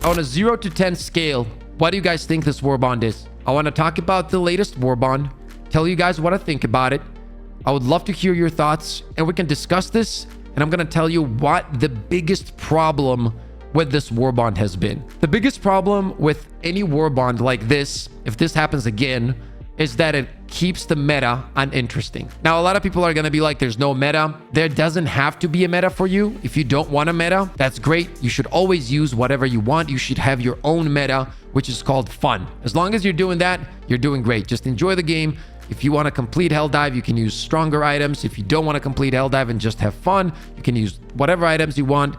On a 0 to 10 scale, what do you guys think this warbond is? I want to talk about the latest warbond, tell you guys what I think about it. I would love to hear your thoughts, and we can discuss this, and I'm going to tell you what the biggest problem with this warbond has been. The biggest problem with any warbond like this, if this happens again, is that it keeps the meta uninteresting. Now, a lot of people are going to be like, there's no meta. There doesn't have to be a meta for you. If you don't want a meta, that's great. You should always use whatever you want. You should have your own meta, which is called fun. As long as you're doing that, you're doing great. Just enjoy the game. If you want to complete Helldive, you can use stronger items. If you don't want to complete Helldive and just have fun, you can use whatever items you want.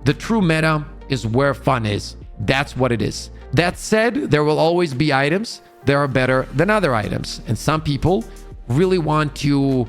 The true meta is where fun is. That's what it is. That said, there will always be items that are better than other items. And some people really want to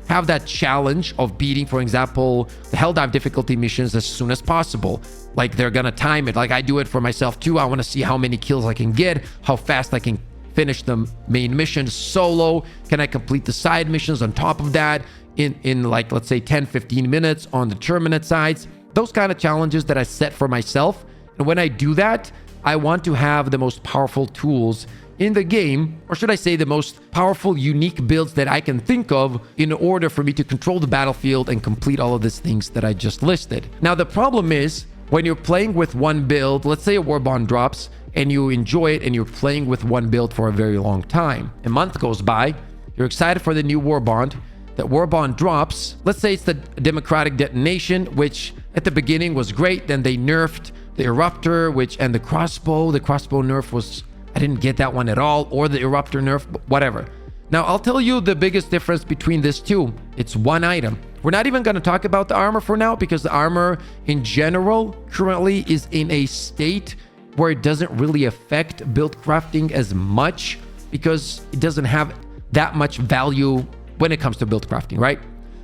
have that challenge of beating, for example, the Helldive difficulty missions as soon as possible. Like they're going to time it. Like I do it for myself too. I want to see how many kills I can get, how fast I can finish the main mission solo. Can I complete the side missions on top of that in like, let's say 10, 15 minutes on the terminate sides? Those kind of challenges that I set for myself. And when I do that, I want to have the most powerful tools in the game, or should I say the most powerful, unique builds that I can think of in order for me to control the battlefield and complete all of these things that I just listed. Now, the problem is when you're playing with one build, let's say a warbond drops and you enjoy it and you're playing with one build for a very long time. A month goes by, you're excited for the new warbond. That warbond drops. Let's say it's the democratic detonation, which at the beginning was great. Then they nerfed the eruptor, and the crossbow. The crossbow nerf was, I didn't get that one at all, or the eruptor nerf, whatever. Now, I'll tell you the biggest difference between these two. It's one item. We're not even going to talk about the armor for now, because the armor in general currently is in a state where it doesn't really affect build crafting as much, because it doesn't have that much value when it comes to build crafting, right?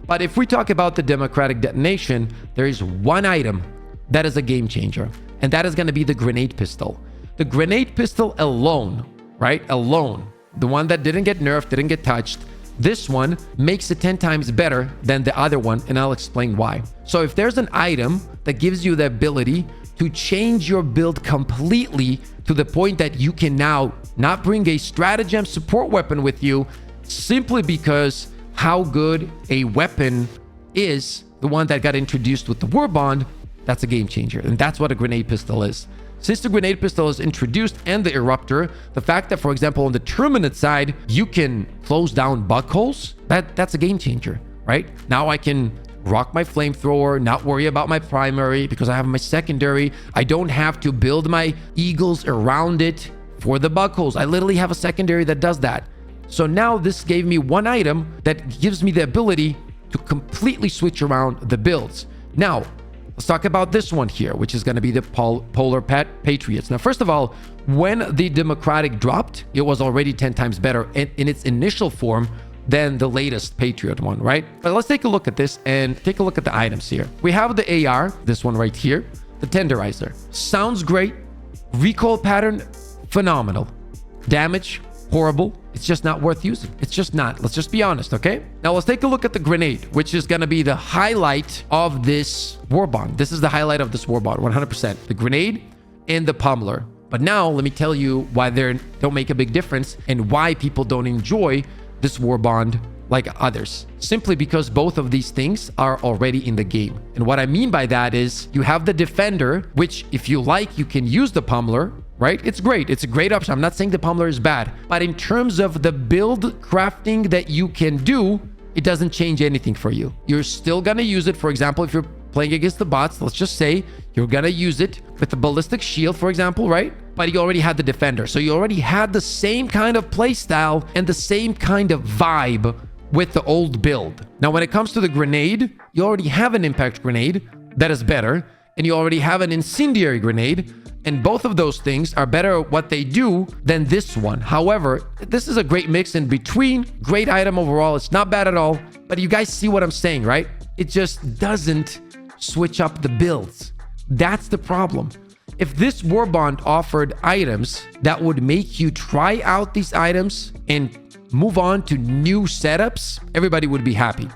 But if we talk about the democratic detonation, there is one item that is a game changer, and that is going to be the grenade pistol. The grenade pistol alone, right? Alone, the one that didn't get nerfed, didn't get touched, this one makes it 10 times better than the other one, and I'll explain why. So if there's an item that gives you the ability to change your build completely to the point that you can now not bring a stratagem support weapon with you simply because how good a weapon is, the one that got introduced with the warbond, that's a game changer. And that's what a grenade pistol is. Since the grenade pistol is introduced and the eruptor, the fact that, for example, on the terminate side, you can close down bug holes, that's a game changer, right? Now I can rock my flamethrower, not worry about my primary because I have my secondary. I don't have to build my eagles around it for the bug holes. I literally have a secondary that does that. So now this gave me one item that gives me the ability to completely switch around the builds. Now, let's talk about this one here, which is going to be the Polar Patriots. Now, first of all, when the democratic dropped, it was already 10 times better in its initial form than the latest Patriot one, right? But let's take a look at this and take a look at the items here. We have the AR, this one right here, the tenderizer. Sounds great. Recoil pattern, phenomenal. Damage, horrible. It's just not worth using. It's just not. Let's just be honest, okay? Now let's take a look at the grenade, which is going to be the highlight of this warbond. This is the highlight of this warbond, 100%. The grenade and the pummeler. But now let me tell you why they don't make a big difference and why people don't enjoy this warbond like others. Simply because both of these things are already in the game. And what I mean by that is you have the defender, which if you like, you can use the pummeler, right? It's great. It's a great option. I'm not saying the pummeler is bad, but in terms of the build crafting that you can do, it doesn't change anything for you. You're still going to use it. For example, if you're playing against the bots, let's just say you're going to use it with the ballistic shield, for example, right? But you already had the defender. So you already had the same kind of play style and the same kind of vibe with the old build. Now, when it comes to the grenade, you already have an impact grenade that is better, and you already have an incendiary grenade. And both of those things are better at what they do than this one. However, this is a great mix in between. Great item overall. It's not bad at all. But you guys see what I'm saying, right? It just doesn't switch up the builds. That's the problem. If this warbond offered items that would make you try out these items and move on to new setups, everybody would be happy.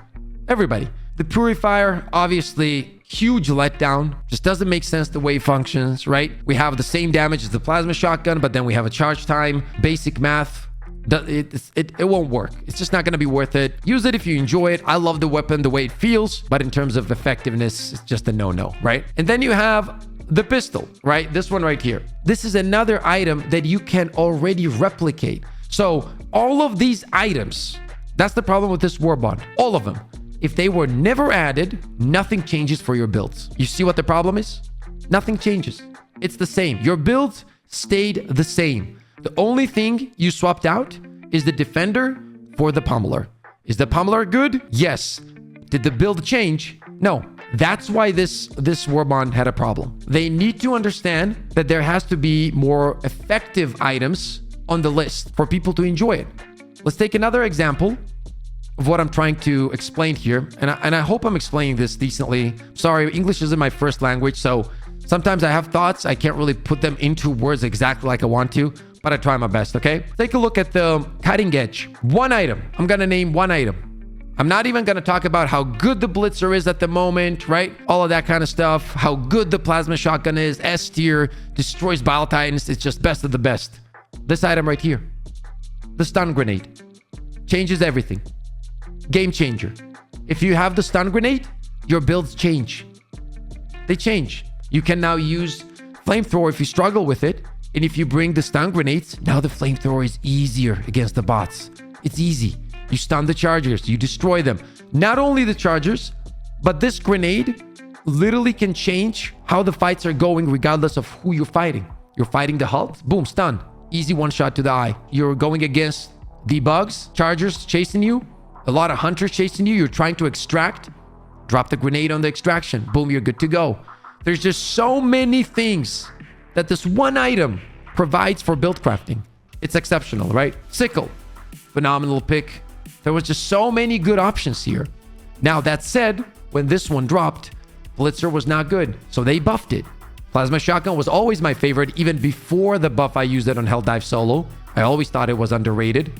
Everybody. The purifier, obviously Huge letdown. Just doesn't make sense the way it functions, right? We have the same damage as the plasma shotgun, but then we have a charge time. Basic math. It won't work. It's just not going to be worth it. Use it if you enjoy it. I love the weapon, the way it feels, but in terms of effectiveness, it's just a no-no, right? And then you have the pistol, right? This one right here. This is another item that you can already replicate. So all of these items, that's the problem with this warbond. All of them. If they were never added, nothing changes for your builds. You see what the problem is? Nothing changes. It's the same. Your builds stayed the same. The only thing you swapped out is the defender for the pummeler. Is the pummeler good? Yes. Did the build change? No. That's why this warbond had a problem. They need to understand that there has to be more effective items on the list for people to enjoy it. Let's take another example of what I'm trying to explain here. And I hope I'm explaining this decently. Sorry, English isn't my first language, so sometimes I have thoughts. I can't really put them into words exactly like I want to, but I try my best, okay? Take a look at the cutting edge. One item. I'm going to name one item. I'm not even going to talk about how good the blitzer is at the moment, right? All of that kind of stuff. How good the plasma shotgun is. S tier. Destroys Bile Titans. It's just best of the best. This item right here. The stun grenade. Changes everything. Game changer. If you have the stun grenade, your builds change. They change. You can now use flamethrower if you struggle with it. And if you bring the stun grenades, now the flamethrower is easier against the bots. It's easy. You stun the chargers. You destroy them. Not only the chargers, but this grenade literally can change how the fights are going regardless of who you're fighting. You're fighting the Hulk? Boom, stun. Easy one shot to the eye. You're going against debugs, chargers chasing you, a lot of hunters chasing you. You're trying to extract. Drop the grenade on the extraction. Boom, you're good to go. There's just so many things that this one item provides for build crafting. It's exceptional, right? Sickle. Phenomenal pick. There was just so many good options here. Now, that said, when this one dropped, Blitzer was not good, so they buffed it. Plasma Shotgun was always my favorite, even before the buff I used it on Helldive Solo. I always thought it was underrated,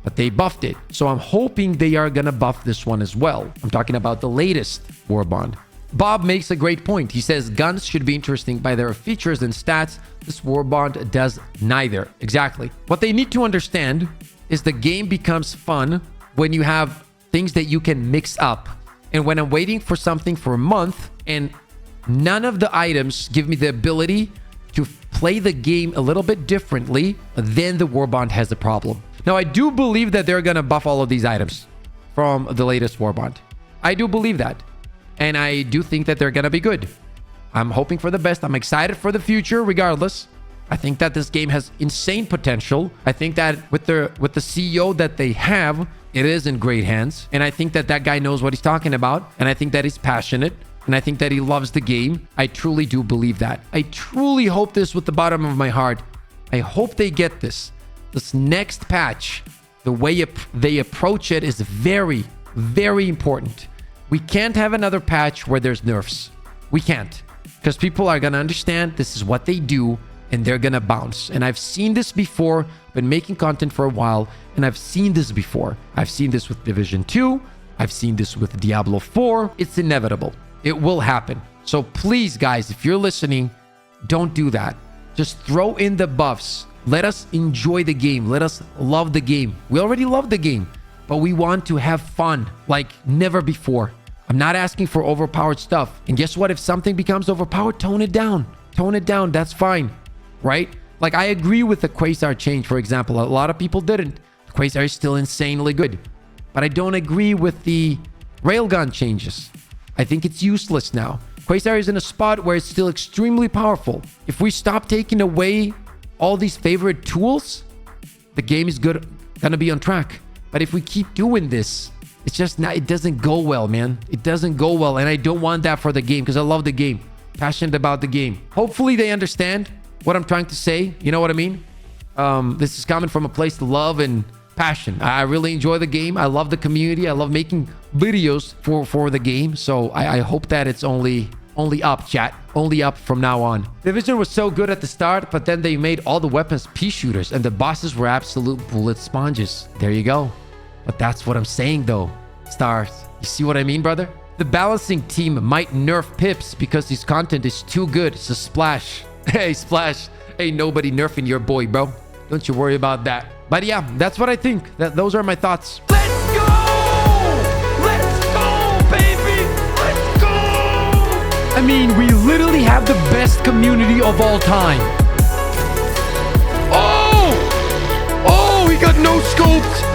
but they buffed it. So I'm hoping they are gonna buff this one as well. I'm talking about the latest Warbond. Bob makes a great point. He says guns should be interesting by their features and stats. This Warbond does neither. Exactly. What they need to understand is the game becomes fun when you have things that you can mix up. And when I'm waiting for something for a month and none of the items give me the ability to play the game a little bit differently, then the Warbond has a problem. Now, I do believe that they're going to buff all of these items from the latest Warbond. I do believe that. And I do think that they're going to be good. I'm hoping for the best. I'm excited for the future regardless. I think that this game has insane potential. I think that with the CEO that they have, it is in great hands. And I think that that guy knows what he's talking about. And I think that he's passionate. And I think that he loves the game. I truly do believe that. I truly hope this with the bottom of my heart. I hope they get this. This next patch, the way they approach it is very, very important. We can't have another patch where there's nerfs. We can't. Because people are going to understand this is what they do and they're going to bounce. And I've seen this before. Been making content for a while and I've seen this before. I've seen this with Division 2. I've seen this with Diablo 4. It's inevitable. It will happen. So please, guys, if you're listening, don't do that. Just throw in the buffs. Let us enjoy the game. Let us love the game. We already love the game, but we want to have fun like never before. I'm not asking for overpowered stuff. And guess what? If something becomes overpowered, tone it down. Tone it down. That's fine, right? Like, I agree with the Quasar change, for example. A lot of people didn't. The Quasar is still insanely good. But I don't agree with the railgun changes. I think it's useless now. Quasar is in a spot where it's still extremely powerful. If we stop taking away all these favorite tools, the game is gonna be on track. But if we keep doing this, it's just not, it doesn't go well, man. It doesn't go well. And I don't want that for the game because I love the game. Passionate about the game. Hopefully they understand what I'm trying to say. You know what I mean? This is coming from a place of love and passion. I really enjoy the game. I love the community. I love making videos for the game. So I hope that it's only up, chat. Only up from now on. Division was so good at the start, but then they made all the weapons pea shooters and the bosses were absolute bullet sponges. There you go. But that's what I'm saying though. Stars. You see what I mean, brother? The balancing team might nerf Pips because his content is too good. So Splash. Hey, Splash. Ain't nobody nerfing your boy, bro. Don't you worry about that. But yeah, that's what I think. Those are my thoughts. Let's go! Let's go, baby! Let's go! I mean, we literally have the best community of all time. Oh! Oh, he got no scoped.